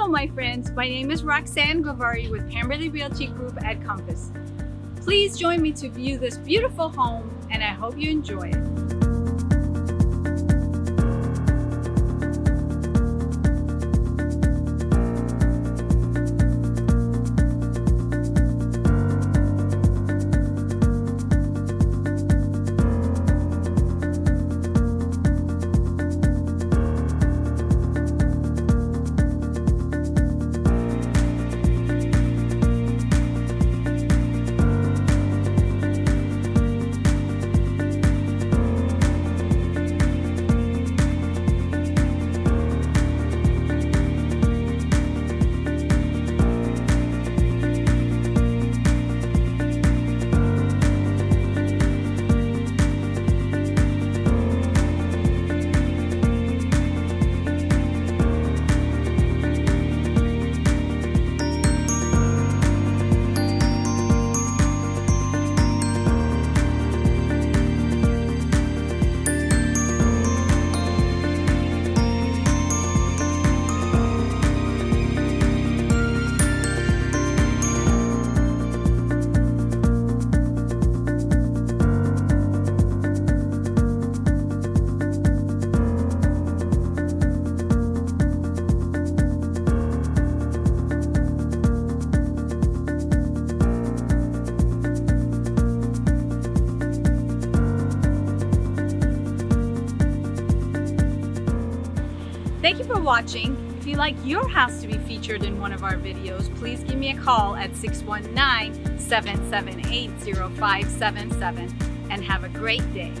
Hello, my friends. My name is Roxanne Glavari with Pemberley Realty Group at Compass. Please join me to view this beautiful home, and I hope you enjoy it. Thank you for watching. If you'd like your house to be featured in one of our videos, please give me a call at 619-778-0577 and have a great day.